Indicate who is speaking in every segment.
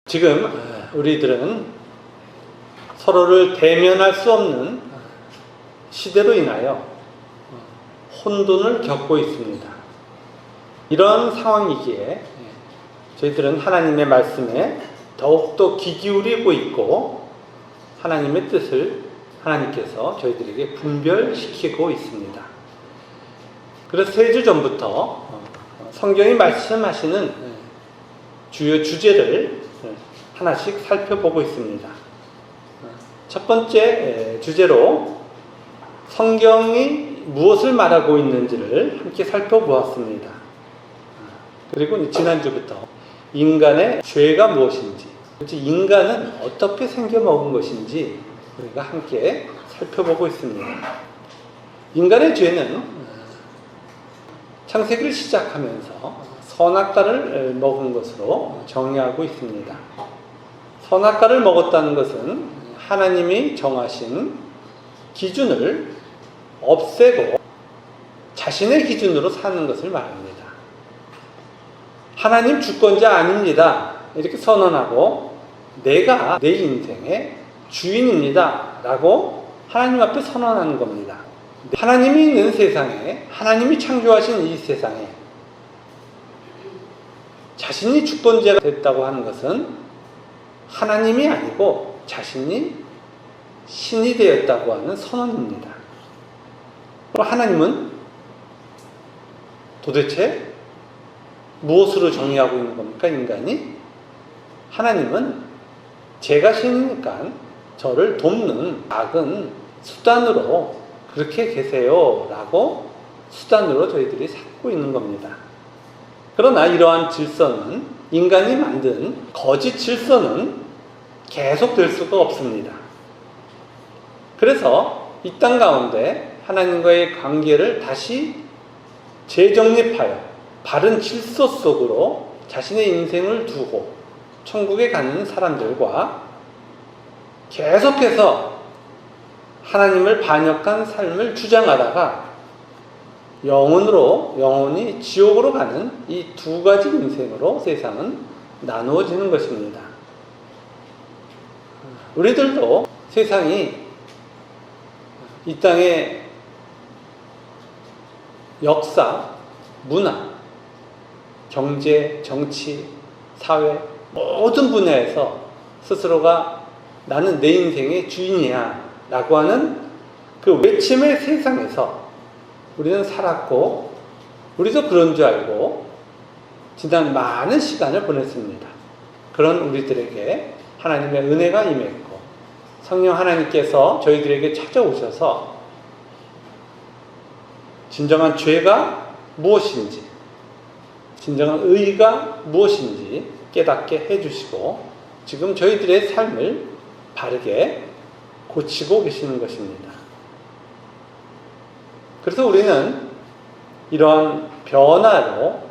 Speaker 1: 지금 우리들은 서로를 대면할 수 없는 시대로 인하여 혼돈을 겪고 있습니다. 이런 상황이기에 저희들은 하나님의 말씀에 더욱더 귀 기울이고 있고 하나님의 뜻을 하나님께서 저희들에게 분별시키고 있습니다. 그래서 3주 전부터 성경이 말씀하시는 주요 주제를 하나씩 살펴보고 있습니다. 첫 번째 주제로 성경이 무엇을 말하고 있는지를 함께 살펴보았습니다. 그리고 지난주부터 인간의 죄가 무엇인지, 인간은 어떻게 생겨먹은 것인지 우리가 함께 살펴보고 있습니다. 인간의 죄는 창세기를 시작하면서 선악과를 먹은 것으로 정의하고 있습니다. 선악과를 먹었다는 것은 하나님이 정하신 기준을 없애고 자신의 기준으로 사는 것을 말합니다. 하나님 주권자 아닙니다. 이렇게 선언하고 내가 내 인생의 주인입니다. 라고 하나님 앞에 선언하는 겁니다. 하나님이 있는 세상에, 하나님이 창조하신 이 세상에 자신이 주권자가 됐다고 하는 것은 하나님이 아니고 자신이 신이 되었다고 하는 선언입니다. 그럼 하나님은 도대체 무엇으로 정의하고 있는 겁니까, 인간이? 하나님은 제가 신이니까 저를 돕는 작은 수단으로 그렇게 계세요 라고 수단으로 저희들이 삼고 있는 겁니다. 그러나 이러한 질서는, 인간이 만든 거짓 질서는 계속될 수가 없습니다. 그래서 이 땅 가운데 하나님과의 관계를 다시 재정립하여 바른 질서 속으로 자신의 인생을 두고 천국에 가는 사람들과 계속해서 하나님을 반역한 삶을 주장하다가 영원히 지옥으로 가는 이 두 가지 인생으로 세상은 나누어지는 것입니다. 우리들도 세상이 이 땅의 역사, 문화, 경제, 정치, 사회 모든 분야에서 스스로가 나는 내 인생의 주인이야 라고 하는 그 외침의 세상에서 우리는 살았고 우리도 그런 줄 알고 지난 많은 시간을 보냈습니다. 그런 우리들에게 하나님의 은혜가 임했고 성령 하나님께서 저희들에게 찾아오셔서 진정한 죄가 무엇인지, 진정한 의가 무엇인지 깨닫게 해주시고 지금 저희들의 삶을 바르게 고치고 계시는 것입니다. 그래서 우리는 이러한 변화로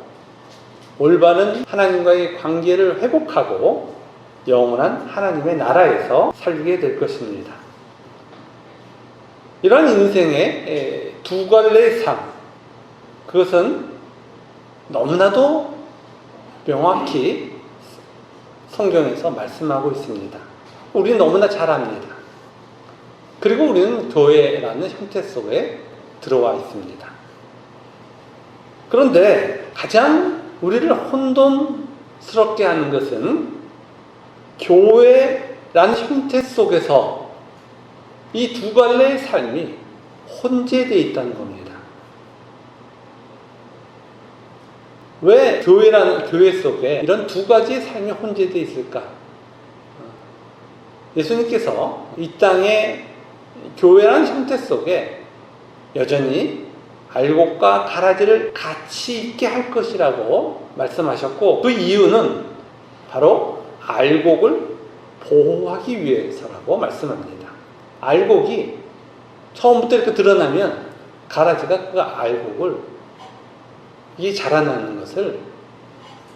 Speaker 1: 올바른 하나님과의 관계를 회복하고 영원한 하나님의 나라에서 살게 될 것입니다. 이러한 인생의 두 갈래의 삶, 그것은 너무나도 명확히 성경에서 말씀하고 있습니다. 우리는 너무나 잘 압니다. 그리고 우리는 교회라는 형태 속에 들어와 있습니다. 그런데 가장 우리를 혼돈스럽게 하는 것은 교회라는 형태 속에서 이 두 갈래의 삶이 혼재되어 있다는 겁니다. 왜 교회 속에 이런 두 가지의 삶이 혼재되어 있을까? 예수님께서 이 땅의 교회라는 형태 속에 여전히 알곡과 가라지를 같이 있게 할 것이라고 말씀하셨고 그 이유는 바로 알곡을 보호하기 위해서라고 말씀합니다. 알곡이 처음부터 이렇게 드러나면 가라지가 그 알곡을 이게 자라나는 것을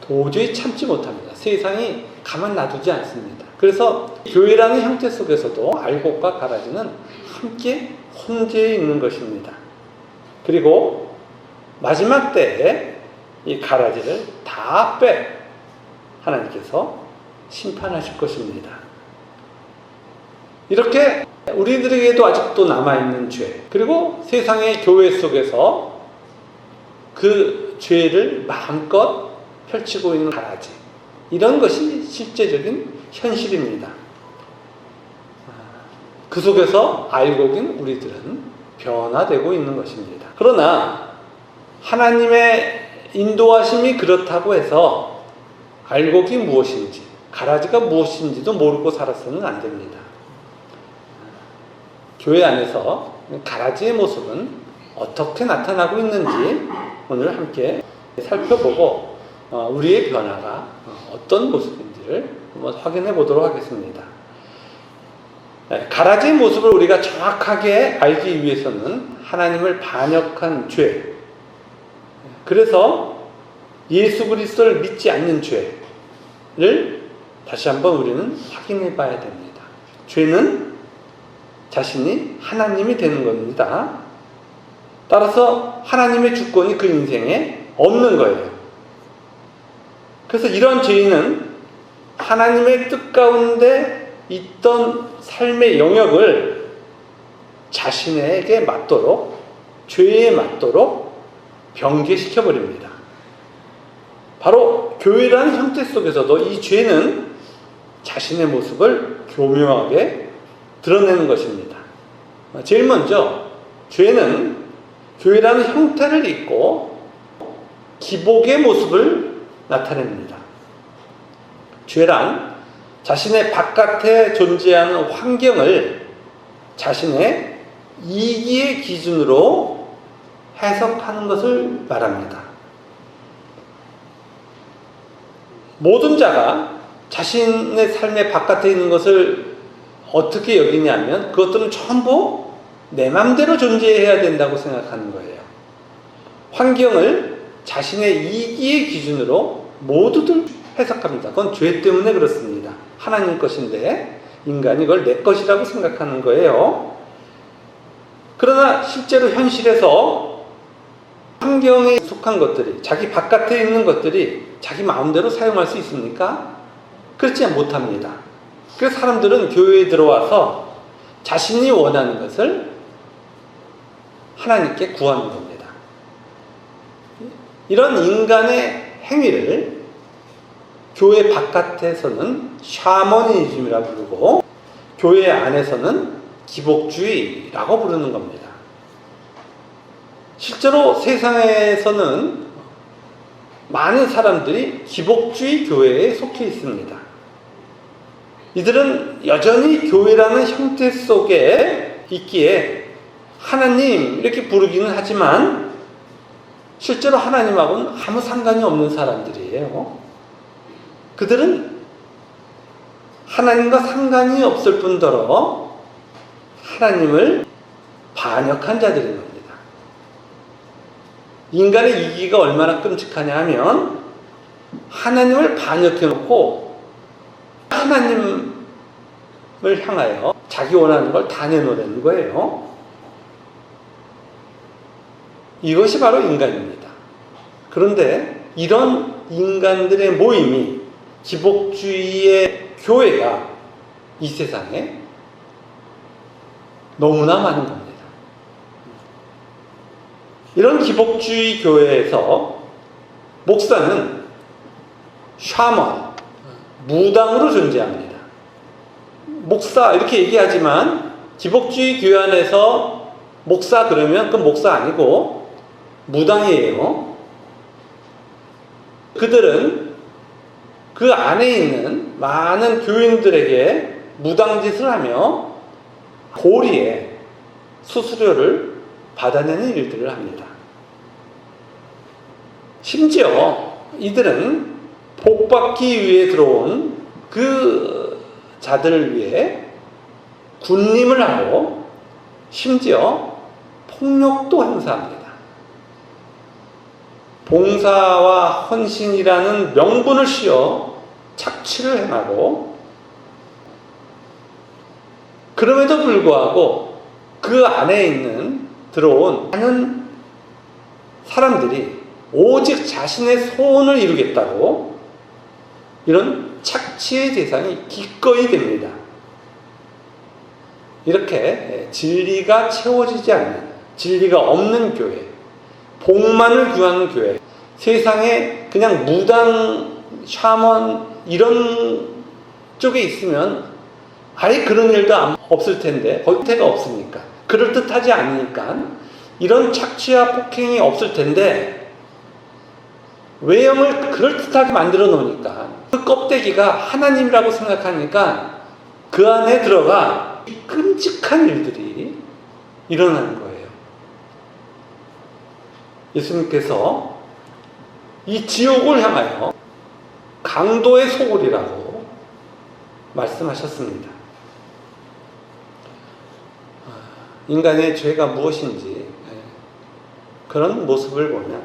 Speaker 1: 도저히 참지 못합니다. 세상이 가만 놔두지 않습니다. 그래서 교회라는 형태 속에서도 알곡과 가라지는 함께 혼재해 있는 것입니다. 그리고 마지막 때에 이 가라지를 다 하나님께서 심판하실 것입니다. 이렇게 우리들에게도 아직도 남아있는 죄, 그리고 세상의 교회 속에서 그 죄를 마음껏 펼치고 있는 가라지, 이런 것이 실제적인 현실입니다. 그 속에서 알곡인 우리들은 변화되고 있는 것입니다. 그러나 하나님의 인도하심이 그렇다고 해서 알곡이 무엇인지, 가라지가 무엇인지도 모르고 살아서는 안 됩니다. 교회 안에서 가라지의 모습은 어떻게 나타나고 있는지 오늘 함께 살펴보고 우리의 변화가 어떤 모습인지를 한번 확인해 보도록 하겠습니다. 가라지의 모습을 우리가 정확하게 알기 위해서는 하나님을 반역한 죄, 그래서 예수 그리스도를 믿지 않는 죄를 다시 한번 우리는 확인해 봐야 됩니다. 죄는 자신이 하나님이 되는 겁니다. 따라서 하나님의 주권이 그 인생에 없는 거예요. 그래서 이런 죄인은 하나님의 뜻 가운데 있던 삶의 영역을 자신에게 맞도록, 죄에 맞도록 변개시켜버립니다. 바로 교회라는 형태 속에서도 이 죄는 자신의 모습을 교묘하게 드러내는 것입니다. 제일 먼저 죄는 교회라는 형태를 잇고 기복의 모습을 나타냅니다. 죄란 자신의 바깥에 존재하는 환경을 자신의 이기의 기준으로 해석하는 것을 말합니다. 모든 자가 자신의 삶의 바깥에 있는 것을 어떻게 여기냐면 그것들은 전부 내 맘대로 존재해야 된다고 생각하는 거예요. 환경을 자신의 이기의 기준으로 모두들 해석합니다. 그건 죄 때문에 그렇습니다. 하나님 것인데 인간이 그걸 내 것이라고 생각하는 거예요. 그러나 실제로 현실에서 환경에 속한 것들이, 자기 바깥에 있는 것들이 자기 마음대로 사용할 수 있습니까? 그렇지 못합니다. 그래서 사람들은 교회에 들어와서 자신이 원하는 것을 하나님께 구하는 겁니다. 이런 인간의 행위를 교회 바깥에서는 샤머니즘이라고 부르고 교회 안에서는 기복주의라고 부르는 겁니다. 실제로 세상에서는 많은 사람들이 기복주의 교회에 속해 있습니다. 이들은 여전히 교회라는 형태 속에 있기에 하나님 이렇게 부르기는 하지만 실제로 하나님하고는 아무 상관이 없는 사람들이에요. 그들은 하나님과 상관이 없을 뿐더러 하나님을 반역한 자들인 겁니다. 인간의 이기가 얼마나 끔찍하냐 하면 하나님을 반역해놓고 하나님을 향하여 자기 원하는 걸 다 내놓으려는 거예요. 이것이 바로 인간입니다. 그런데 이런 인간들의 모임이 기복주의의 교회가 이 세상에 너무나 많은 겁니다. 이런 기복주의 교회에서 목사는 샤먼, 무당으로 존재합니다. 목사 이렇게 얘기하지만 기복주의 교회 안에서 목사 그러면 그건 목사 아니고 무당이에요. 그들은 그 안에 있는 많은 교인들에게 무당짓을 하며 고리에 수수료를 받아내는 일들을 합니다. 심지어 이들은 복받기 위해 들어온 그 자들을 위해 군림을 하고 심지어 폭력도 행사합니다. 봉사와 헌신이라는 명분을 씌워 착취를 행하고 그럼에도 불구하고 그 안에 있는 들어온 많은 사람들이 오직 자신의 소원을 이루겠다고 이런 착취의 대상이 기꺼이 됩니다. 이렇게 진리가 채워지지 않는, 진리가 없는 교회, 복만을 구하는 교회, 세상에 그냥 무당, 샤먼 이런 쪽에 있으면 아예 그런 일도 없을 텐데, 거기가 없으니까, 그럴듯하지 않으니까 이런 착취와 폭행이 없을 텐데 외형을 그럴듯하게 만들어 놓으니까 그 껍데기가 하나님이라고 생각하니까 그 안에 들어가 끔찍한 일들이 일어나는 거예요. 예수님께서 이 지옥을 향하여 강도의 소굴이라고 말씀하셨습니다. 인간의 죄가 무엇인지 그런 모습을 보면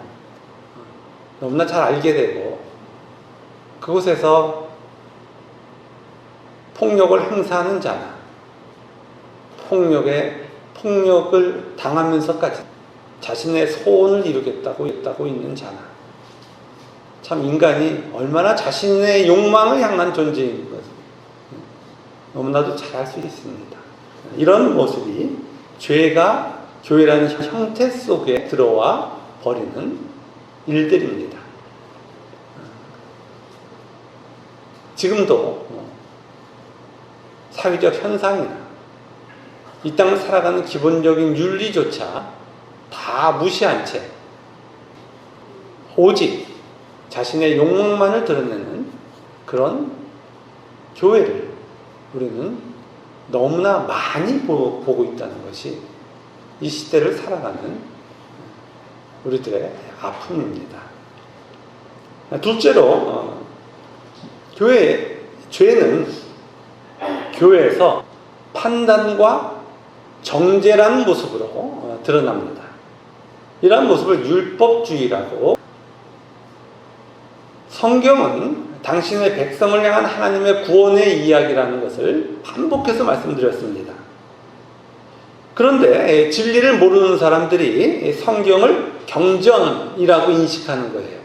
Speaker 1: 너무나 잘 알게 되고, 그곳에서 폭력을 행사하는 자나 폭력을 당하면서까지 자신의 소원을 이루겠다고 있는 자나, 참 인간이 얼마나 자신의 욕망을 향한 존재인 것을 너무나도 잘 알 수 있습니다. 이런 모습이 죄가 교회라는 형태 속에 들어와 버리는 일들입니다. 지금도 사회적 현상이나 이 땅을 살아가는 기본적인 윤리조차 다 무시한 채 오직 자신의 욕망만을 드러내는 그런 교회를 우리는 너무나 많이 보고 있다는 것이 이 시대를 살아가는 우리들의 아픔입니다. 둘째로 죄는 교회에서 판단과 정죄라는 모습으로 드러납니다. 이러한 모습을 율법주의라고, 성경은 당신의 백성을 향한 하나님의 구원의 이야기라는 것을 반복해서 말씀드렸습니다. 그런데 진리를 모르는 사람들이 성경을 경전이라고 인식하는 거예요.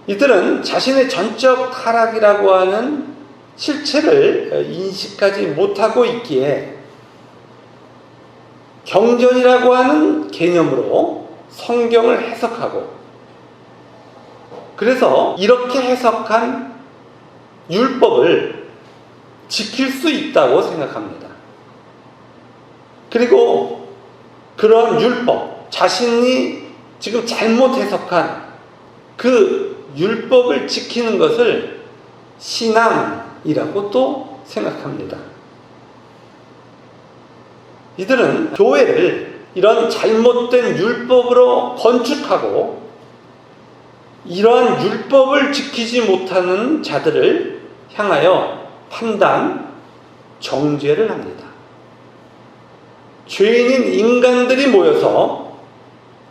Speaker 1: 이들은 자신의 전적 타락이라고 하는 실체를 인식하지 못하고 있기에 경전이라고 하는 개념으로 성경을 해석하고, 그래서 이렇게 해석한 율법을 지킬 수 있다고 생각합니다. 그리고 그런 율법, 자신이 지금 잘못 해석한 그 율법을 지키는 것을 신앙이라고 또 생각합니다. 이들은 교회를 이런 잘못된 율법으로 건축하고, 이러한 율법을 지키지 못하는 자들을 향하여 판단, 정죄를 합니다. 죄인인 인간들이 모여서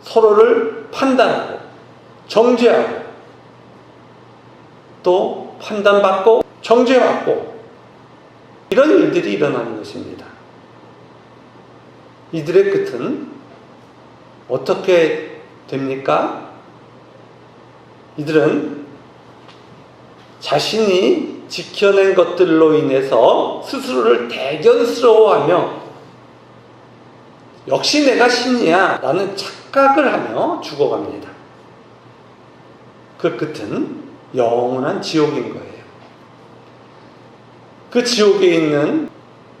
Speaker 1: 서로를 판단하고 정죄하고 또 판단받고 정죄받고 이런 일들이 일어나는 것입니다. 이들의 끝은 어떻게 됩니까? 이들은 자신이 지켜낸 것들로 인해서 스스로를 대견스러워하며 역시 내가 신이야 라는 착각을 하며 죽어갑니다. 그 끝은 영원한 지옥인 거예요. 그 지옥에 있는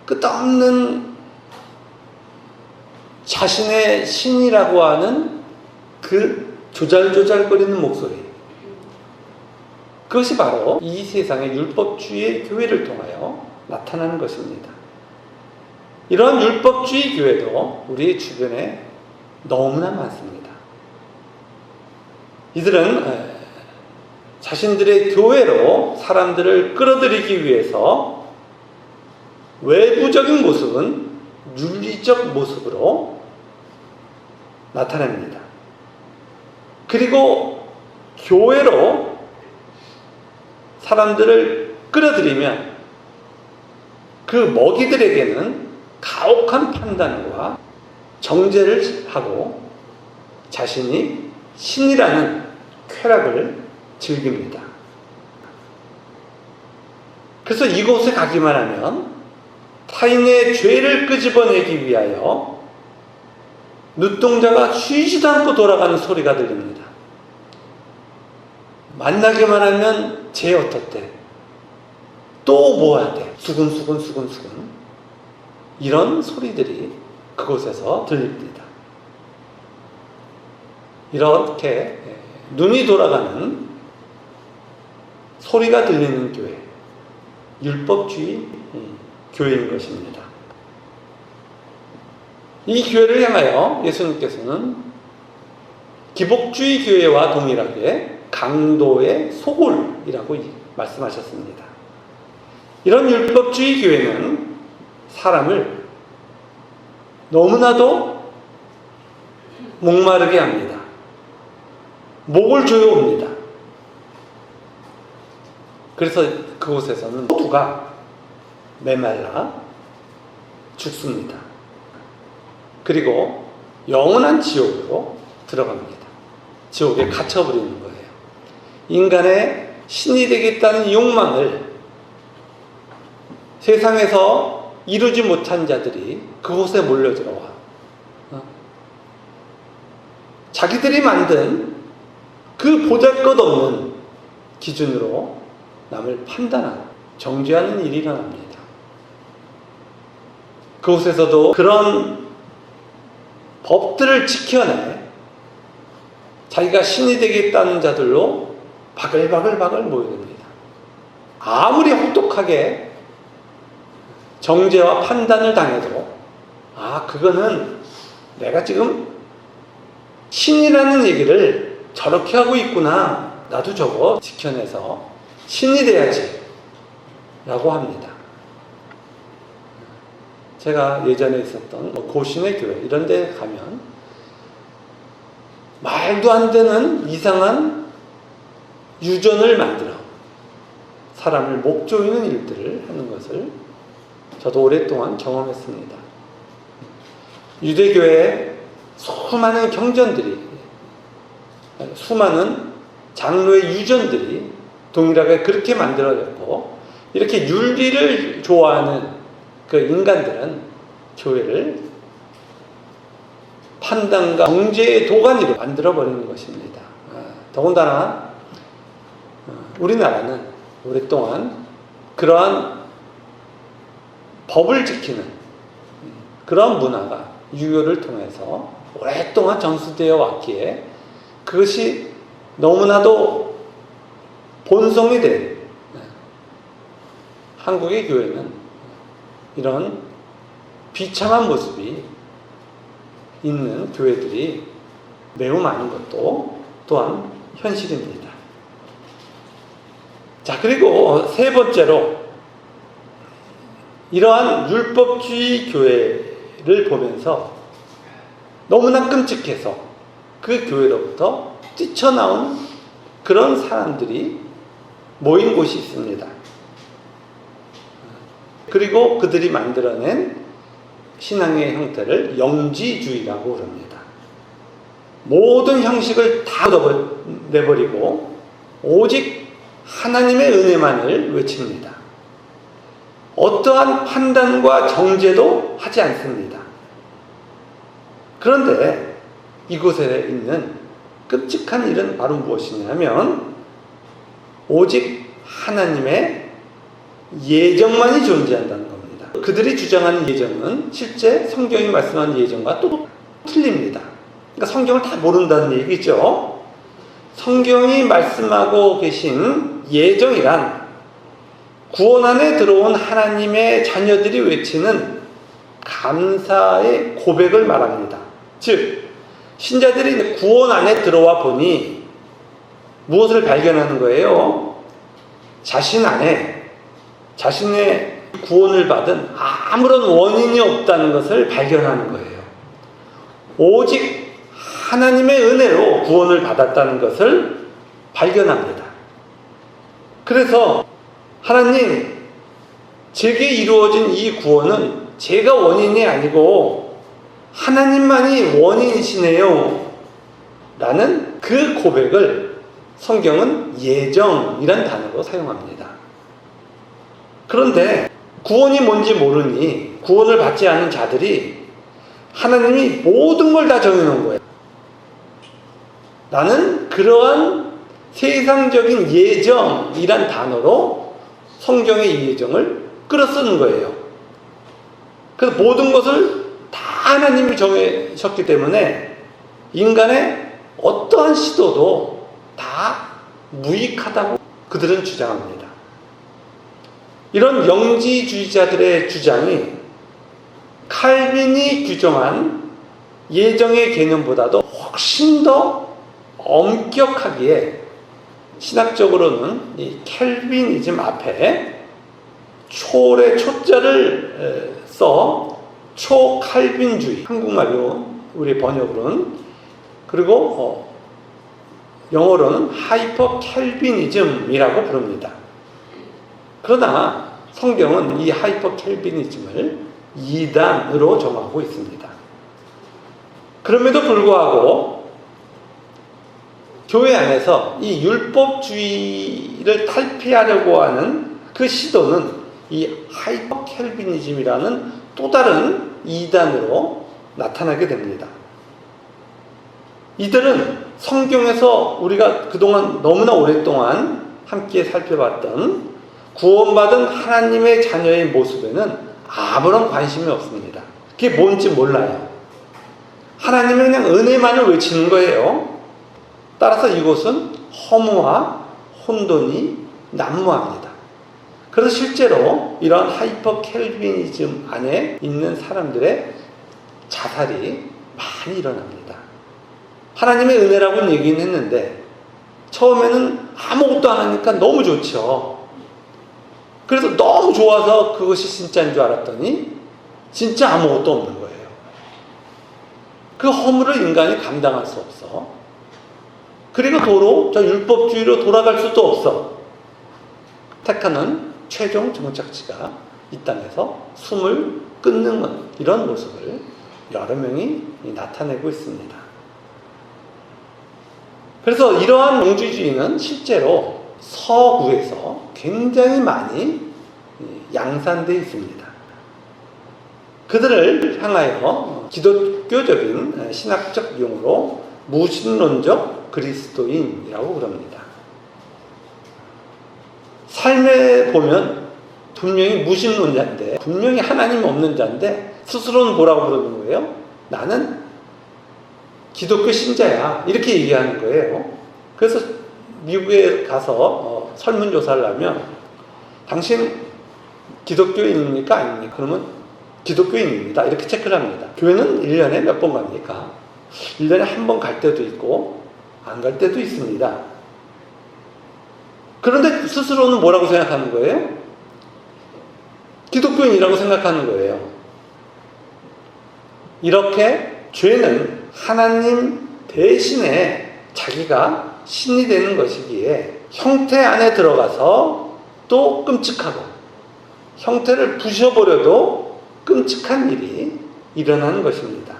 Speaker 1: 끝없는 자신의 신이라고 하는 그 조잘조잘거리는 목소리, 그것이 바로 이 세상의 율법주의의 교회를 통하여 나타나는 것입니다. 이러한 율법주의 교회도 우리 주변에 너무나 많습니다. 이들은 자신들의 교회로 사람들을 끌어들이기 위해서 외부적인 모습은 윤리적 모습으로 나타냅니다. 그리고 교회로 사람들을 끌어들이면 그 먹이들에게는 가혹한 판단과 정죄를 하고 자신이 신이라는 쾌락을 즐깁니다. 그래서 이곳에 가기만 하면 타인의 죄를 끄집어내기 위하여 눈동자가 쉬지도 않고 돌아가는 소리가 들립니다. 만나기만 하면 쟤 어떻대? 또 뭐 해야 돼? 수근수근 이런 소리들이 그곳에서 들립니다. 이렇게 눈이 돌아가는 소리가 들리는 교회, 율법주의 교회인 것입니다. 이 교회를 향하여 예수님께서는 기복주의 교회와 동일하게 강도의 소굴이라고 말씀하셨습니다. 이런 율법주의 교회는 사람을 너무나도 목마르게 합니다. 목을 조여옵니다. 그래서 그곳에서는 모두가 메말라 죽습니다. 그리고 영원한 지옥으로 들어갑니다. 지옥에 갇혀버리는 거예요. 인간의 신이 되겠다는 욕망을 세상에서 이루지 못한 자들이 그곳에 몰려들어와 자기들이 만든 그 보잘것없는 기준으로 남을 판단하는, 정죄하는 일이 일어납니다. 그곳에서도 그런 법들을 지켜내 자기가 신이 되겠다는 자들로 바글바글 모여듭니다. 아무리 혹독하게 정죄와 판단을 당해도 그거는 내가 지금 신이라는 얘기를 저렇게 하고 있구나, 나도 저거 지켜내서 신이 돼야지 라고 합니다. 제가 예전에 있었던 고신의 교회 이런 데 가면 말도 안 되는 이상한 유전을 만들어 사람을 목 조이는 일들을 하는 것을 저도 오랫동안 경험했습니다. 유대교회에 수많은 경전들이, 수많은 장로의 유전들이 동일하게 그렇게 만들어졌고, 이렇게 윤리를 좋아하는 그 인간들은 교회를 판단과 정죄의 도가니로 만들어버리는 것입니다. 더군다나 우리나라는 오랫동안 그러한 법을 지키는 그런 문화가 유교를 통해서 오랫동안 전수되어 왔기에 그것이 너무나도 본성이 된 한국의 교회는 이런 비참한 모습이 있는 교회들이 매우 많은 것도 또한 현실입니다. 자, 그리고 세 번째로 이러한 율법주의 교회를 보면서 너무나 끔찍해서 그 교회로부터 뛰쳐나온 그런 사람들이 모인 곳이 있습니다. 그리고 그들이 만들어낸 신앙의 형태를 영지주의라고 그럽니다. 모든 형식을 다 내버리고 오직 하나님의 은혜만을 외칩니다. 어떠한 판단과 정죄도 하지 않습니다. 그런데 이곳에 있는 끔찍한 일은 바로 무엇이냐면 오직 하나님의 예정만이 존재한다는 겁니다. 그들이 주장하는 예정은 실제 성경이 말씀하는 예정과 또 틀립니다. 그러니까 성경을 다 모른다는 얘기죠. 성경이 말씀하고 계신 예정이란 구원 안에 들어온 하나님의 자녀들이 외치는 감사의 고백을 말합니다. 즉, 신자들이 구원 안에 들어와 보니 무엇을 발견하는 거예요? 자신 안에 자신의 구원을 받은 아무런 원인이 없다는 것을 발견하는 거예요. 오직 하나님의 은혜로 구원을 받았다는 것을 발견합니다. 그래서 하나님, 제게 이루어진 이 구원은 제가 원인이 아니고 하나님만이 원인이시네요 라는 그 고백을 성경은 예정이란 단어로 사용합니다. 그런데 구원이 뭔지 모르니 구원을 받지 않은 자들이 하나님이 모든 걸 다 정해놓은 거예요. 나는 그러한 세상적인 예정이란 단어로 성경의 이 예정을 끌어쓰는 거예요. 그래서 모든 것을 다 하나님이 정하셨기 때문에 인간의 어떠한 시도도 다 무익하다고 그들은 주장합니다. 이런 영지주의자들의 주장이 칼빈이 규정한 예정의 개념보다도 훨씬 더 엄격하기에 신학적으로는 이 켈빈이즘 앞에 초의 초자를 써 초칼빈주의, 한국말로 우리 번역으로는, 그리고 영어로는 하이퍼 켈빈이즘이라고 부릅니다. 그러나 성경은 이 하이퍼 켈빈이즘을 이단으로 정하고 있습니다. 그럼에도 불구하고 교회 안에서 이 율법주의를 탈피하려고 하는 그 시도는 이 하이퍼 켈빈이즘이라는 또 다른 이단으로 나타나게 됩니다. 이들은 성경에서 우리가 그동안 너무나 오랫동안 함께 살펴봤던 구원받은 하나님의 자녀의 모습에는 아무런 관심이 없습니다. 그게 뭔지 몰라요. 하나님은 그냥 은혜만을 외치는 거예요. 따라서 이곳은 허무와 혼돈이 난무합니다. 그래서 실제로 이런 하이퍼 켈빈이즘 안에 있는 사람들의 자살이 많이 일어납니다. 하나님의 은혜라고는 얘기는 했는데 처음에는 아무것도 안 하니까 너무 좋죠. 그래서 너무 좋아서 그것이 진짜인 줄 알았더니 진짜 아무것도 없는 거예요. 그 허물을 인간이 감당할 수 없어. 그리고 도로 저 율법주의로 돌아갈 수도 없어. 택하는 최종 정착지가 이 땅에서 숨을 끊는 이런 모습을 여러 명이 나타내고 있습니다. 그래서 이러한 영주주의는 실제로 서구에서 굉장히 많이 양산되어 있습니다. 그들을 향하여 기독교적인 신학적 용어로 무신론적 그리스도인이라고 그럽니다. 삶에 보면 분명히 무신론자인데, 분명히 하나님 없는 자인데 스스로는 뭐라고 부르는 거예요? 나는 기독교 신자야, 이렇게 얘기하는 거예요. 그래서 미국에 가서 설문조사를 하면 당신 기독교인입니까? 아닙니까? 그러면 기독교인입니다, 이렇게 체크를 합니다. 교회는 1년에 몇 번 갑니까? 1년에 한 번 갈 때도 있고 안 갈 때도 있습니다. 그런데 스스로는 뭐라고 생각하는 거예요? 기독교인이라고 생각하는 거예요. 이렇게 죄는 하나님 대신에 자기가 신이 되는 것이기에 형태 안에 들어가서 또 끔찍하고 형태를 부셔버려도 끔찍한 일이 일어나는 것입니다.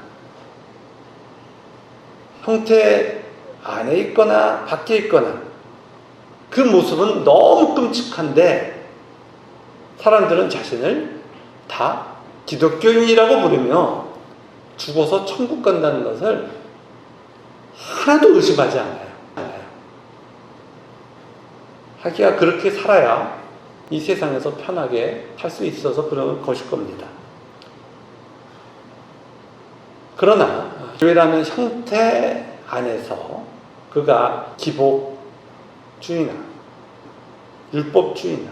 Speaker 1: 형태 안에 있거나 밖에 있거나 그 모습은 너무 끔찍한데 사람들은 자신을 다 기독교인이라고 부르며 죽어서 천국 간다는 것을 하나도 의심하지 않아요. 하기야 그렇게 살아야 이 세상에서 편하게 살 수 있어서 그런 것일 겁니다. 그러나 교회라는 형태 안에서 그가 기복주의나 율법주의나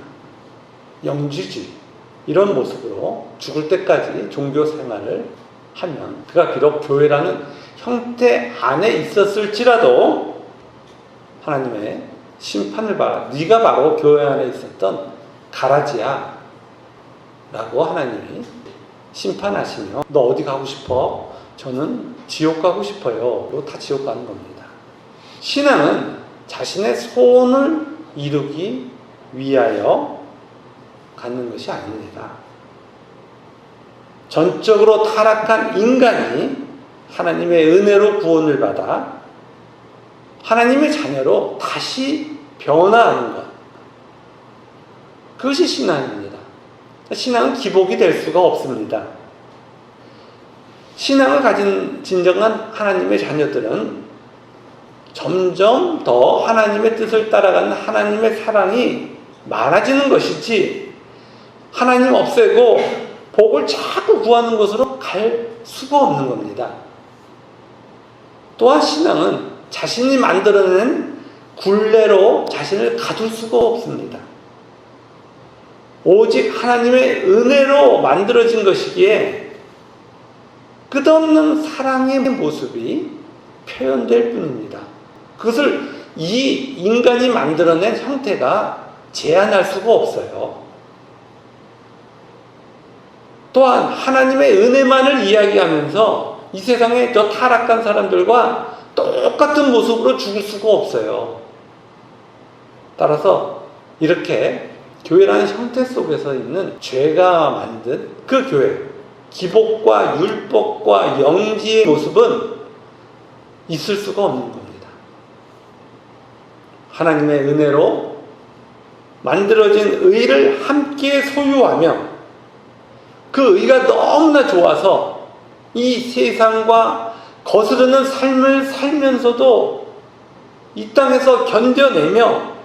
Speaker 1: 영지주의 이런 모습으로 죽을 때까지 종교 생활을 하면 그가 비록 교회라는 형태 안에 있었을지라도 하나님의 심판을 받아 네가 바로 교회 안에 있었던 가라지야 라고 하나님이 심판하시며 너 어디 가고 싶어? 저는 지옥 가고 싶어요. 이거 다 지옥 가는 겁니다. 신앙은 자신의 소원을 이루기 위하여 갖는 것이 아닙니다. 전적으로 타락한 인간이 하나님의 은혜로 구원을 받아 하나님의 자녀로 다시 변화하는 것, 그것이 신앙입니다. 신앙은 기복이 될 수가 없습니다. 신앙을 가진 진정한 하나님의 자녀들은 점점 더 하나님의 뜻을 따라가는 하나님의 사랑이 많아지는 것이지, 하나님 없애고 복을 자꾸 구하는 것으로 갈 수가 없는 겁니다. 또한 신앙은 자신이 만들어낸 굴레로 자신을 가둘 수가 없습니다. 오직 하나님의 은혜로 만들어진 것이기에 끝없는 사랑의 모습이 표현될 뿐입니다. 그것을 이 인간이 만들어낸 형태가 제한할 수가 없어요. 또한 하나님의 은혜만을 이야기하면서 이 세상에 저 타락한 사람들과 똑같은 모습으로 죽을 수가 없어요. 따라서 이렇게 교회라는 형태 속에서 있는 죄가 만든 그 교회, 기복과 율법과 영지의 모습은 있을 수가 없는 겁니다. 하나님의 은혜로 만들어진 의를 함께 소유하며 그 의가 너무나 좋아서 이 세상과 거스르는 삶을 살면서도 이 땅에서 견뎌내며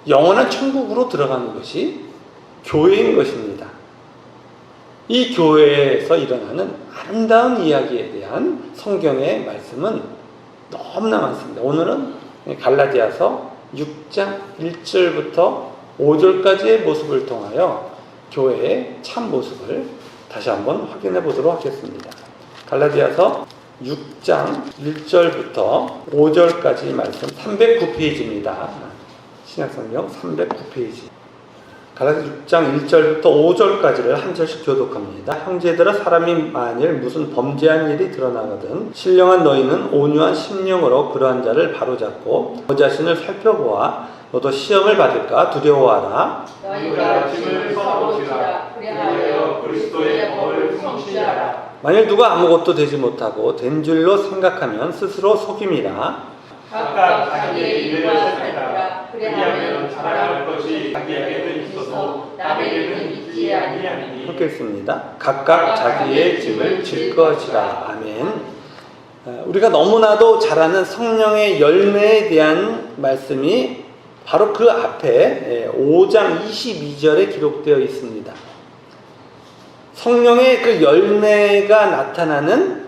Speaker 1: 영원한 천국으로 들어가는 것이 교회인 것입니다. 이 교회에서 일어나는 아름다운 이야기에 대한 성경의 말씀은 너무나 많습니다. 오늘은 갈라디아서 6장 1절부터 5절까지의 모습을 통하여 교회의 참 모습을 다시 한번 확인해 보도록 하겠습니다. 갈라디아서 6장 1절부터 5절까지 말씀 309페이지입니다. 신약성경 309페이지. 갈라디아 6장 1절부터 5절까지를 한 절씩 교독합니다. 형제들아, 사람이 만일 무슨 범죄한 일이 드러나거든 신령한 너희는 온유한 심령으로 그러한 자를 바로잡고 너 자신을 살펴보아 너도 시험을 받을까 두려워하라.
Speaker 2: 너희가 짐을 서로 지라. 그리하여 그리스도의 법을 성취하라.
Speaker 1: 만일 누가 아무것도 되지 못하고 된 줄로 생각하면 스스로 속임이라.
Speaker 2: 각각 자기의 일을 살펴라. 그리하면 자랑할 것이 자기에게는 있어도 남에게는 있지 아니하니.
Speaker 1: 읽겠습니다. 각각 자기의 짐을 질 것이라. 아멘. 우리가 너무나도 잘 아는 성령의 열매에 대한 말씀이 바로 그 앞에 5장 22절에 기록되어 있습니다. 성령의 그 열매가 나타나는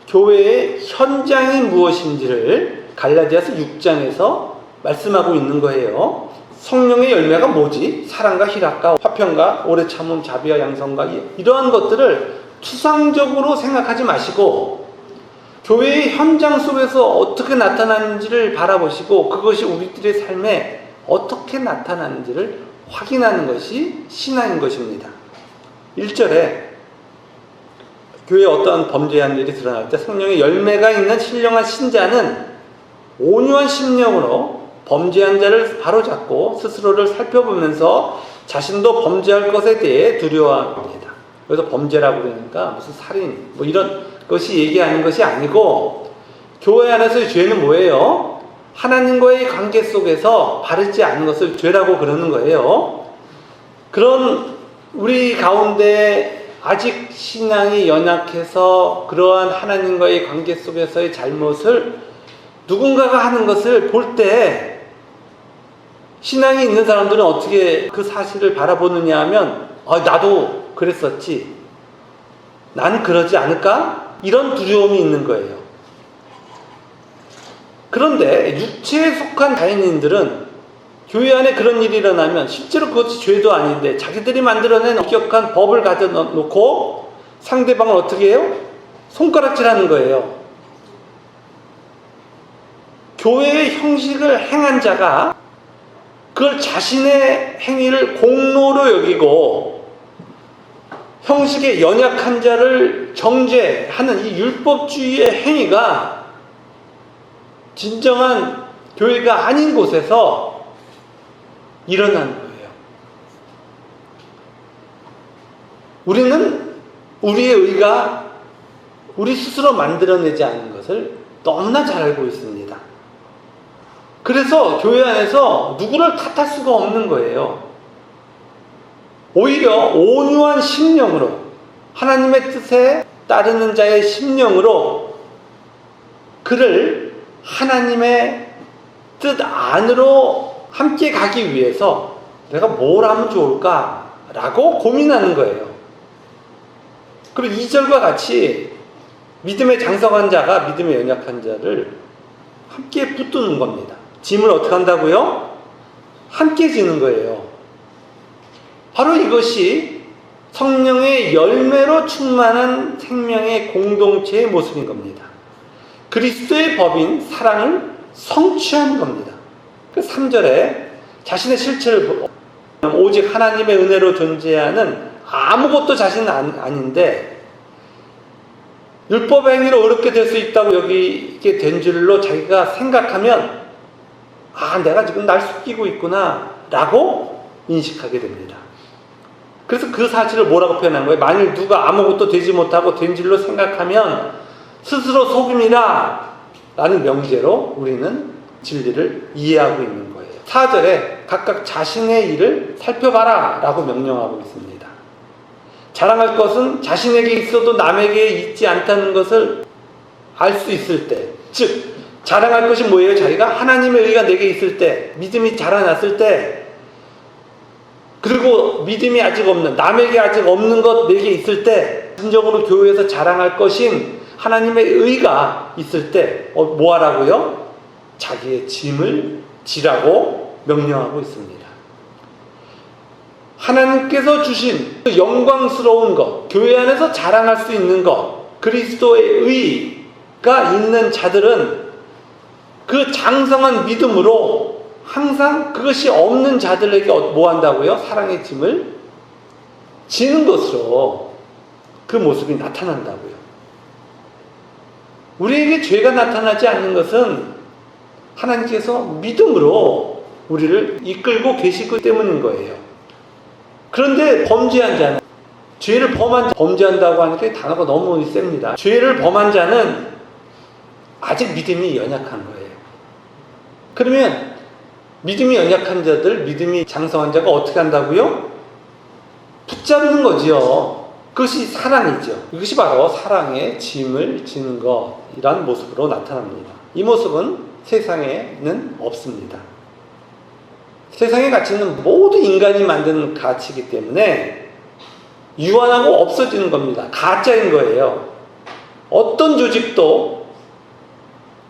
Speaker 1: 교회의 현장이 무엇인지를 갈라디아서 6장에서 말씀하고 있는 거예요. 성령의 열매가 뭐지? 사랑과 희락과 화평과 오래 참음, 자비와 양성과 이러한 것들을 추상적으로 생각하지 마시고 교회의 현장 속에서 어떻게 나타나는지를 바라보시고 그것이 우리들의 삶에 어떻게 나타나는지를 확인하는 것이 신앙인 것입니다. 1절에 교회에 어떠한 범죄한 일이 드러날 때 성령의 열매가 있는 신령한 신자는 온유한 심령으로 범죄한 자를 바로잡고 스스로를 살펴보면서 자신도 범죄할 것에 대해 두려워합니다. 그래서 범죄라고 그러니까 무슨 살인 뭐 이런 것이 얘기하는 것이 아니고 교회 안에서의 죄는 뭐예요? 하나님과의 관계 속에서 바르지 않은 것을 죄라고 그러는 거예요. 그런 우리 가운데 아직 신앙이 연약해서 그러한 하나님과의 관계 속에서의 잘못을 누군가가 하는 것을 볼 때 신앙이 있는 사람들은 어떻게 그 사실을 바라보느냐 하면 나도 그랬었지. 난 그러지 않을까? 이런 두려움이 있는 거예요. 그런데 육체에 속한 자연인들은 교회 안에 그런 일이 일어나면 실제로 그것이 죄도 아닌데 자기들이 만들어낸 엄격한 법을 가져놓고 상대방을 어떻게 해요? 손가락질하는 거예요. 교회의 형식을 행한 자가 그걸 자신의 행위를 공로로 여기고 형식에 연약한 자를 정죄하는 이 율법주의의 행위가 진정한 교회가 아닌 곳에서 일어나는 거예요. 우리는 우리의 의가 우리 스스로 만들어내지 않은 것을 너무나 잘 알고 있습니다. 그래서 교회 안에서 누구를 탓할 수가 없는 거예요. 오히려 온유한 심령으로 하나님의 뜻에 따르는 자의 심령으로 그를 하나님의 뜻 안으로 함께 가기 위해서 내가 뭘 하면 좋을까라고 고민하는 거예요. 그리고 2절과 같이 믿음의 장성한 자가 믿음의 연약한 자를 함께 붙드는 겁니다. 짐을 어떻게 한다고요? 함께 지는 거예요. 바로 이것이 성령의 열매로 충만한 생명의 공동체의 모습인 겁니다. 그리스도의 법인 사랑을 성취하는 겁니다. 그 3절에 자신의 실체를 보고 오직 하나님의 은혜로 존재하는 아무것도 자신은 아닌데 율법 행위로 어렵게 될 수 있다고 여기게 된 줄로 자기가 생각하면 내가 지금 날 숨기고 있구나 라고 인식하게 됩니다. 그래서 그 사실을 뭐라고 표현한 거예요? 만일 누가 아무것도 되지 못하고 된 줄로 생각하면 스스로 속임이라 라는 명제로 우리는 진리를 이해하고 있는 거예요. 4절에 각각 자신의 일을 살펴봐라 라고 명령하고 있습니다. 자랑할 것은 자신에게 있어도 남에게 있지 않다는 것을 알 수 있을 때, 즉 자랑할 것이 뭐예요? 자기가 하나님의 의가 내게 있을 때, 믿음이 자라났을 때, 그리고 믿음이 아직 없는, 남에게 아직 없는 것 내게 있을 때 진정으로 교회에서 자랑할 것인 하나님의 의가 있을 때 뭐 하라고요? 자기의 짐을 지라고 명령하고 있습니다. 하나님께서 주신 그 영광스러운 것, 교회 안에서 자랑할 수 있는 것, 그리스도의 의가 있는 자들은 그 장성한 믿음으로 항상 그것이 없는 자들에게 뭐 한다고요? 사랑의 짐을 지는 것으로 그 모습이 나타난다고요. 우리에게 죄가 나타나지 않는 것은 하나님께서 믿음으로 우리를 이끌고 계시기 때문인 거예요. 그런데 범죄한 자는, 죄를 범한 자, 범죄한다고 하니까 단어가 너무 셉니다. 죄를 범한 자는 아직 믿음이 연약한 거예요. 그러면 믿음이 연약한 자들, 믿음이 장성한 자가 어떻게 한다고요? 붙잡는 거지요. 그것이 사랑이죠. 이것이 바로 사랑의 짐을 지는 것이란 모습으로 나타납니다. 이 모습은 세상에는 없습니다. 세상의 가치는 모두 인간이 만드는 가치이기 때문에 유한하고 없어지는 겁니다. 가짜인 거예요. 어떤 조직도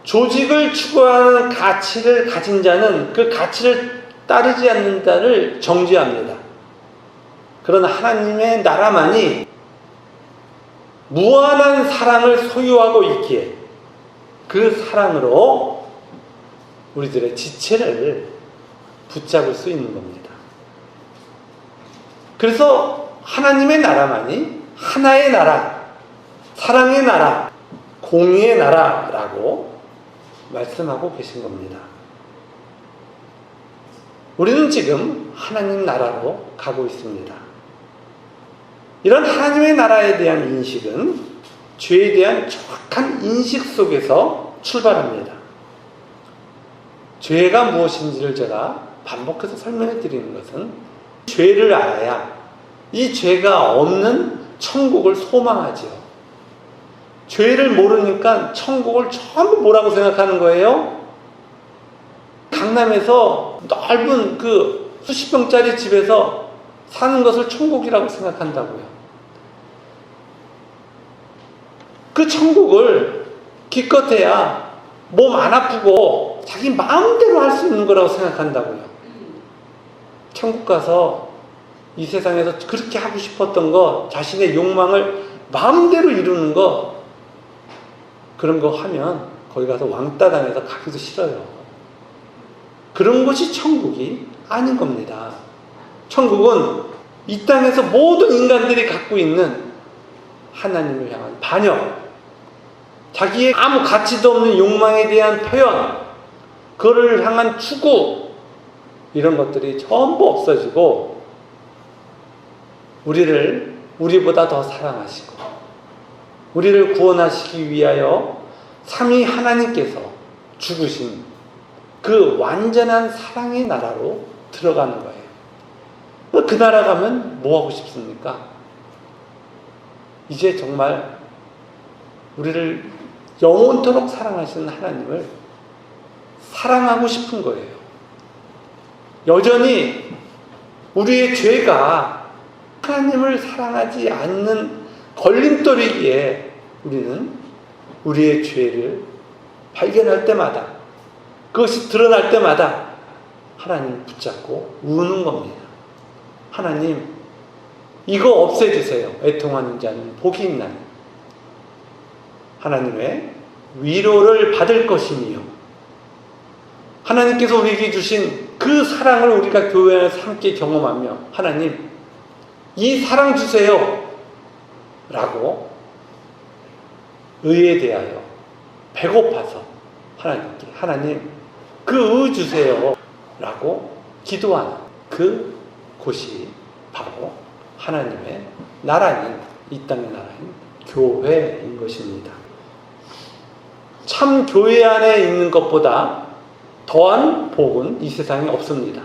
Speaker 1: 조직을 추구하는 가치를 가진 자는 그 가치를 따르지 않는 자를 정죄합니다. 그러나 하나님의 나라만이 무한한 사랑을 소유하고 있기에 그 사랑으로 우리들의 지체를 붙잡을 수 있는 겁니다. 그래서 하나님의 나라만이 하나의 나라, 사랑의 나라, 공의의 나라라고 말씀하고 계신 겁니다. 우리는 지금 하나님 나라로 가고 있습니다. 이런 하나님의 나라에 대한 인식은 죄에 대한 정확한 인식 속에서 출발합니다. 죄가 무엇인지를 제가 반복해서 설명해 드리는 것은 죄를 알아야 이 죄가 없는 천국을 소망하지요. 죄를 모르니까 천국을 전부 뭐라고 생각하는 거예요? 강남에서 넓은 그 수십 평짜리 집에서 사는 것을 천국이라고 생각한다고요. 그 천국을 기껏해야 몸 안 아프고 자기 마음대로 할 수 있는 거라고 생각한다고요. 천국 가서 이 세상에서 그렇게 하고 싶었던 거, 자신의 욕망을 마음대로 이루는 거, 그런 거 하면 거기 가서 왕따 당해서 가기도 싫어요. 그런 것이 천국이 아닌 겁니다. 천국은 이 땅에서 모든 인간들이 갖고 있는 하나님을 향한 반역, 자기의 아무 가치도 없는 욕망에 대한 표현, 그를 향한 추구, 이런 것들이 전부 없어지고 우리를 우리보다 더 사랑하시고 우리를 구원하시기 위하여 삼위 하나님께서 죽으신 그 완전한 사랑의 나라로 들어가는 거예요. 정말로 그 나라 가면 뭐 하고 싶습니까? 이제 정말 우리를 영원토록 사랑하시는 하나님을 사랑하고 싶은 거예요. 여전히 우리의 죄가 하나님을 사랑하지 않는 걸림돌이기에 우리는 우리의 죄를 발견할 때마다, 그것이 드러날 때마다 하나님을 붙잡고 우는 겁니다. 하나님, 이거 없애주세요. 애통하는 자는 복이 있나니 하나님의 위로를 받을 것이며, 하나님께서 우리에게 주신 그 사랑을 우리가 교회 안에서 함께 경험하며, 하나님, 이 사랑 주세요 라고 의에 대하여 배고파서 하나님께, 하나님 그 의 주세요 라고 기도하는 그 곳이 바로 하나님의 나라인, 이 땅의 나라인 교회인 것입니다. 참 교회 안에 있는 것보다 더한 복은 이 세상에 없습니다.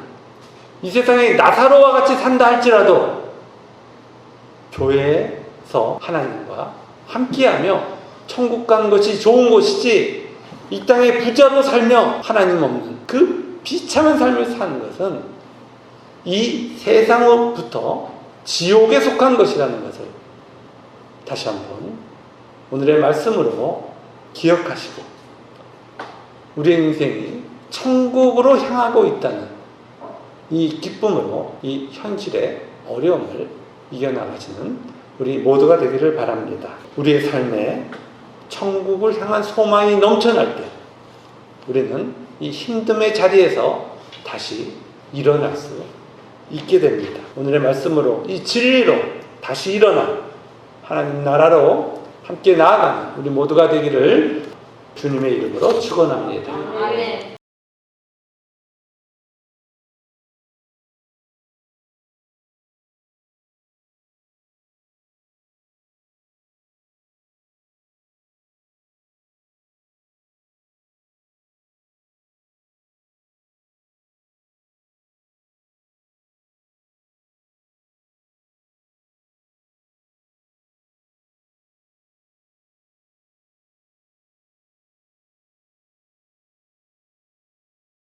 Speaker 1: 이 세상에 나사로와 같이 산다 할지라도 교회에서 하나님과 함께하며 천국 가는 것이 좋은 것이지, 이 땅에 부자로 살며 하나님 없는 그 비참한 삶을 사는 것은 이 세상으로부터 지옥에 속한 것이라는 것을 다시 한번 오늘의 말씀으로 기억하시고, 우리의 인생이 천국으로 향하고 있다는 이 기쁨으로 이 현실의 어려움을 이겨나가시는 우리 모두가 되기를 바랍니다. 우리의 삶에 천국을 향한 소망이 넘쳐날 때 우리는 이 힘듦의 자리에서 다시 일어날 수 있게 됩니다. 오늘의 말씀으로 이 진리로 다시 일어나 하나님 나라로 함께 나아가는 우리 모두가 되기를 주님의 이름으로 축원합니다.
Speaker 2: 아멘.